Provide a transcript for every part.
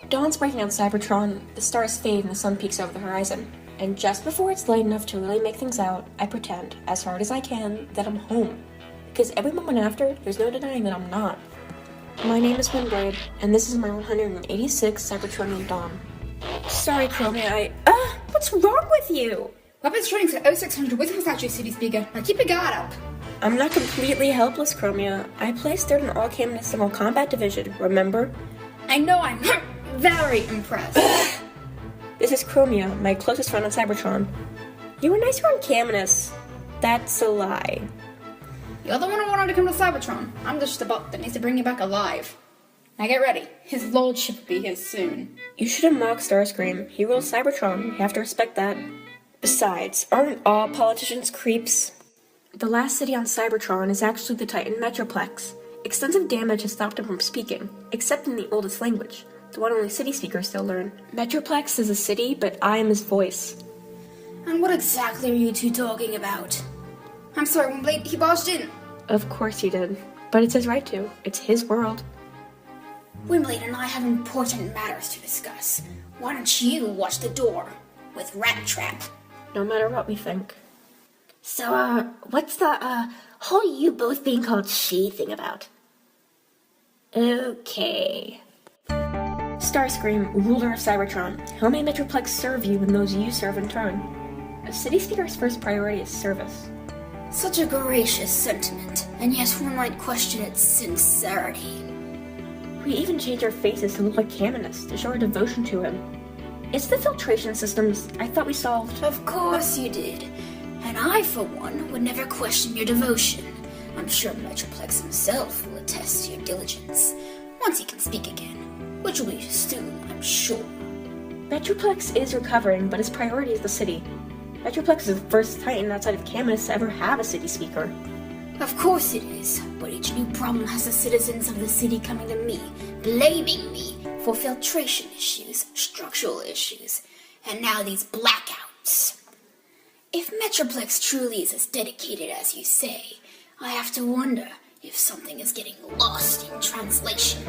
Dawn's breaking on Cybertron, the stars fade and the sun peeks over the horizon. And just before it's late enough to really make things out, I pretend, as hard as I can, that I'm home. Because every moment after, there's no denying that I'm not. My name is Windblade, and this is my 186th Cybertronian Dawn. Sorry, Chromia, what's wrong with you? Weapons training at 0600 with statue city speaker. Now keep your guard up. I'm not completely helpless, Chromia. I placed third in all came in a civil combat division, remember? I know, I'm very impressed. This is Chromia, my closest friend on Cybertron. You were nicer on Caminus. That's a lie. You're the one who wanted to come to Cybertron. I'm just the bot that needs to bring you back alive. Now get ready. His lordship will be here soon. You shouldn't mock Starscream. He rules Cybertron. You have to respect that. Besides, aren't all politicians creeps? The last city on Cybertron is actually the Titan Metroplex. Extensive damage has stopped him from speaking, except in the oldest language, the one only city speakers still learn. Metroplex is a city, but I am his voice. And what exactly are you two talking about? I'm sorry, Windblade, he barged in. Of course he did, but it's his right to. It's his world. Windblade and I have important matters to discuss. Why don't you watch the door with rattrap? No matter what we think. So, what's the, whole you both being called she thing about? Okay. Starscream, ruler of Cybertron, how may Metroplex serve you and those you serve in turn? A city speaker's first priority is service. Such a gracious sentiment, and yet one might question its sincerity. We even change our faces to look like Caminus to show our devotion to him. It's the filtration systems I thought we solved. Of course you did. And I, for one, would never question your devotion. I'm sure Metroplex himself will attest to your diligence, once he can speak again, which will be soon, I'm sure. Metroplex is recovering, but his priority is the city. Metroplex is the first Titan outside of Caminus to ever have a city speaker. Of course it is, but each new problem has the citizens of the city coming to me, blaming me for filtration issues, structural issues, and now these blackouts. If Metroplex truly is as dedicated as you say, I have to wonder if something is getting lost in translation.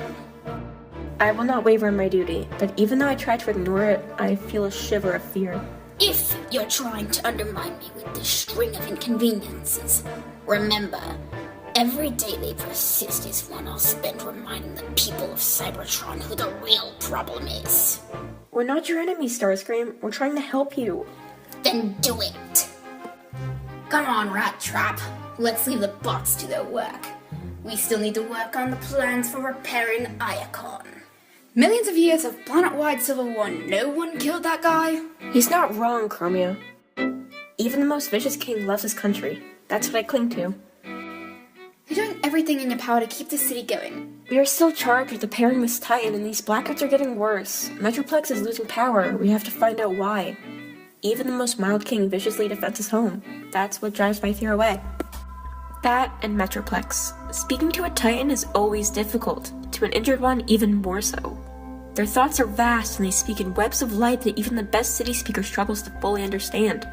I will not waver in my duty, but even though I try to ignore it, I feel a shiver of fear. If you're trying to undermine me with this string of inconveniences, remember, every day they persist is one I'll spend reminding the people of Cybertron who the real problem is. We're not your enemy, Starscream. We're trying to help you. Then do it! Come on, rattrap. Let's leave the bots to their work. We still need to work on the plans for repairing Iacon. Millions of years of planet-wide civil war, no one killed that guy? He's not wrong, Chromia. Even the most vicious king loves his country. That's what I cling to. You're doing everything in your power to keep the city going. We are still charged with repairing this Titan, and these blackouts are getting worse. Metroplex is losing power. We have to find out why. Even the most mild king viciously defends his home. That's what drives my fear away. That and Metroplex. Speaking to a Titan is always difficult. To an injured one, even more so. Their thoughts are vast, and they speak in webs of light that even the best city speaker struggles to fully understand.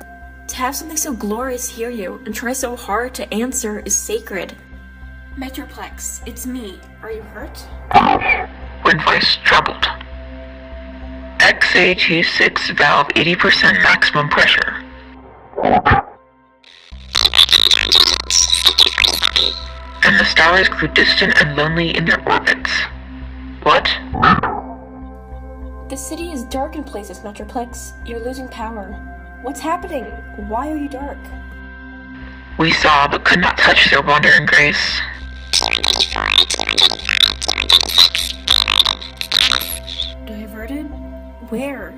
To have something so glorious hear you, and try so hard to answer, is sacred. Metroplex, it's me. Are you hurt? When voice troubled. XAG6 valve 80% maximum pressure. And the stars grew distant and lonely in their orbits. What? The city is dark in places, Metroplex. You're losing power. What's happening? Why are you dark? We saw but could not touch their wandering grace. Diverted? Where?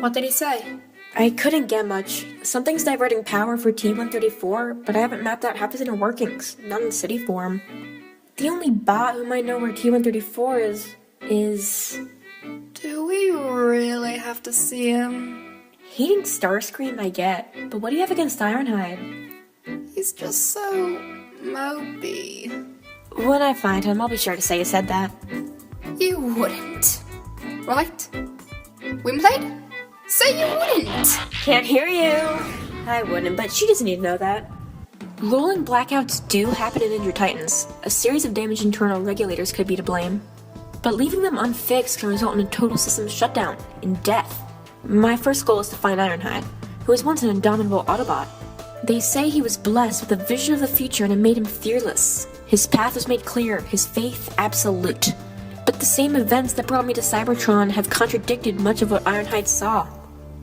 What did he say? I couldn't get much. Something's diverting power for T-134, but I haven't mapped out half his inner workings, not in city form. The only bot who might know where T-134 is... Do we really have to see him? Hating Starscream I get, but what do you have against Ironhide? He's just so mopey. When I find him, I'll be sure to say you said that. You wouldn't, right? Windblade? Say you wouldn't! Can't hear you! I wouldn't, but she doesn't need to know that. Rolling blackouts do happen in Ninja Titans. A series of damaged internal regulators could be to blame. But leaving them unfixed can result in a total system shutdown, in death. My first goal is to find Ironhide, who was once an indomitable Autobot. They say he was blessed with a vision of the future and it made him fearless. His path was made clear, his faith absolute. But the same events that brought me to Cybertron have contradicted much of what Ironhide saw.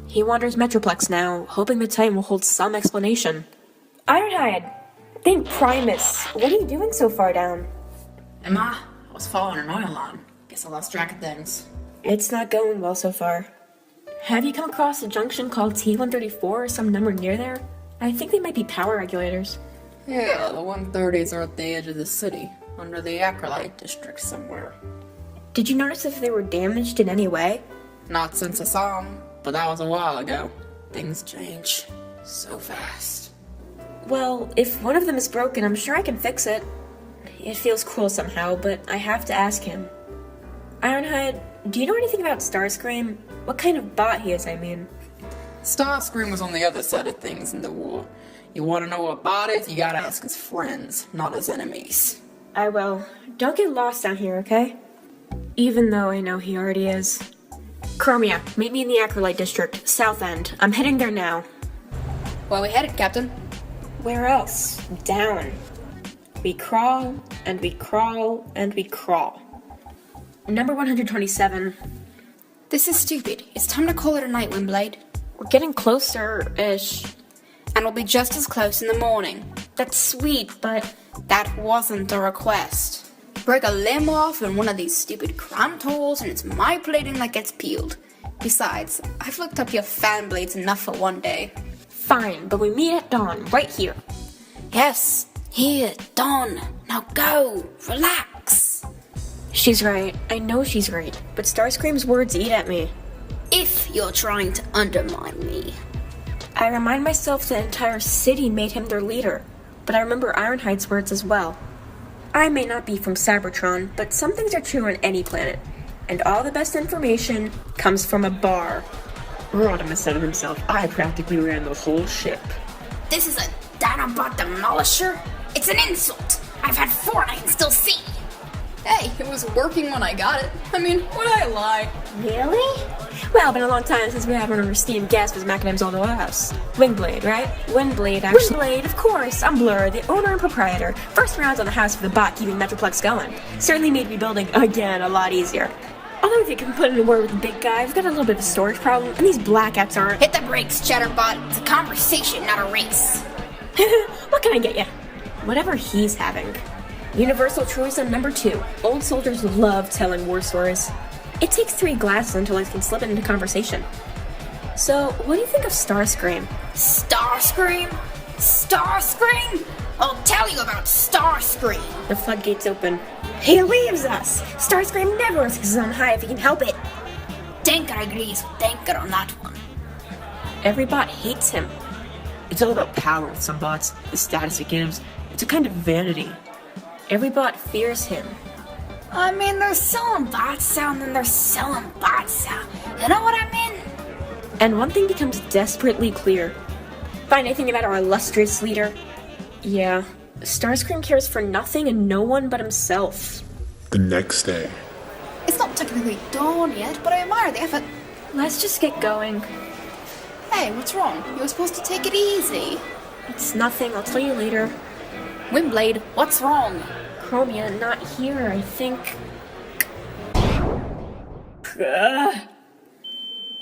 He wanders Metroplex now, hoping the Titan will hold some explanation. Ironhide! Think Primus, what are you doing so far down? Emma, I was following an oil line. Guess I lost track of things. It's not going well so far. Have you come across a junction called T-134 or some number near there? I think they might be power regulators. Yeah, the 130s are at the edge of the city, under the Acrolite district somewhere. Did you notice if they were damaged in any way? Not since I saw them, but that was a while ago. Things change so fast. Well, if one of them is broken, I'm sure I can fix it. It feels cruel somehow, but I have to ask him. Ironhide, do you know anything about Starscream? What kind of bot he is, I mean? Starscream was on the other side of things in the war. You want to know what bot is? You gotta ask his friends, not his enemies. I will. Don't get lost down here, okay? Even though I know he already is. Chromia, meet me in the Acrolite district, south end. I'm heading there now. Where we headed, Captain? Where else? Down. We crawl, and we crawl, and we crawl. Number 127. This is stupid. It's time to call it a night, Windblade. We're getting closer-ish. And we'll be just as close in the morning. That's sweet, but That wasn't a request. Break a limb off in one of these stupid cram tools and it's my plating that gets peeled. Besides, I've looked up your fan blades enough for one day. fine, but we meet at dawn, right here. Yes, here, dawn. Now go, relax. She's right. I know she's right. But Starscream's words eat at me. If you're trying to undermine me. I remind myself the entire city made him their leader, but I remember Ironhide's words as well. I may not be from Cybertron, but some things are true on any planet, and all the best information comes from a bar. Rodimus said it himself, I practically ran the whole ship. This is a Dinobot demolisher? It's an insult. I've had 4 and I can still see. Hey, it was working when I got it. I mean, would I lie? Really? Well, been a long time since we had one of our steamed gas with Macadam's old house. Windblade, right? Windblade, actually. Windblade, of course. I'm Blurr, the owner and proprietor. First rounds on the house for the bot keeping Metroplex going. Certainly made rebuilding, again, a lot easier. Although if you can put in a word with the big guy, we've got a little bit of a storage problem, and these blackouts aren't... Hit the brakes, Chatterbot. It's a conversation, not a race. What can I get you? Whatever he's having. Universal truism number 2. Old soldiers love telling war stories. It takes 3 glasses until I can slip it into conversation. So, what do you think of Starscream? Starscream? Starscream? I'll tell you about Starscream. The floodgates open. He leaves us! Starscream never risks his own high if he can help it. Tankor agrees with Tankor on that one. Every bot hates him. It's all about power with some bots, the status it gives. It's a kind of vanity. Every bot fears him. I mean, they're selling bots out and then they're selling bots out. You know what I mean? And one thing becomes desperately clear. Find anything about our illustrious leader? Yeah, Starscream cares for nothing and no one but himself. The next day. It's not technically dawn yet, but I admire the effort. Let's just get going. Hey, what's wrong? You were supposed to take it easy. It's nothing, I'll tell you later. Windblade, what's wrong? Chromia, not here, I think.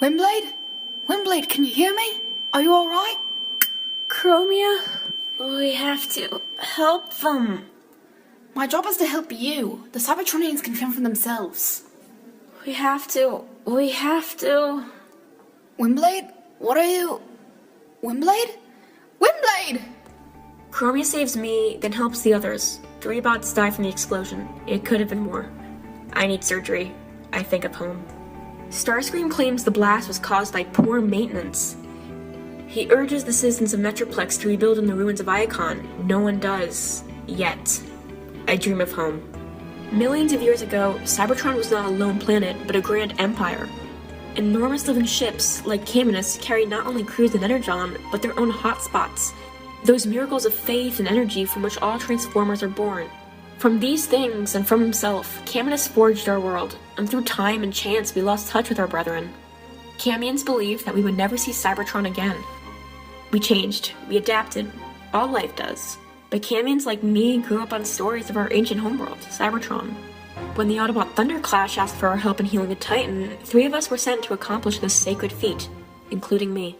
Windblade? Windblade, can you hear me? Are you alright? Chromia? We have to help them. My job is to help you. The Cybertronians can fend for themselves. We have to. Windblade? What are you... Windblade? Windblade! Chromia saves me, then helps the others. 3 bots die from the explosion. It could have been more. I need surgery. I think of home. Starscream claims the blast was caused by poor maintenance. He urges the citizens of Metroplex to rebuild in the ruins of Icon. No one does. Yet. I dream of home. Millions of years ago, Cybertron was not a lone planet, but a grand empire. Enormous living ships, like Caminus, carried not only crews and energon, but their own hotspots. Those miracles of faith and energy from which all Transformers are born. From these things and from himself, Caminus forged our world, and through time and chance we lost touch with our brethren. Camians believed that we would never see Cybertron again. We changed, we adapted, all life does. But Camians like me grew up on stories of our ancient homeworld, Cybertron. When the Autobot Thunderclash asked for our help in healing the Titan, 3 of us were sent to accomplish this sacred feat, including me.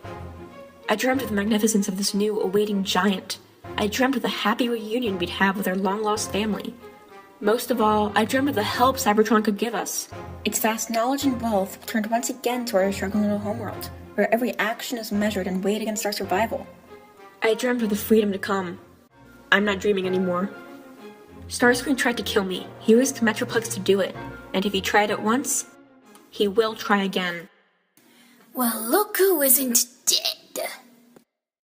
I dreamt of the magnificence of this new, awaiting giant. I dreamt of the happy reunion we'd have with our long-lost family. Most of all, I dreamt of the help Cybertron could give us. Its vast knowledge and wealth turned once again to our struggling little homeworld, where every action is measured and weighed against our survival. I dreamt of the freedom to come. I'm not dreaming anymore. Starscream tried to kill me. He risked Metroplex to do it, and if he tried it once, he will try again. Well, look who isn't dead.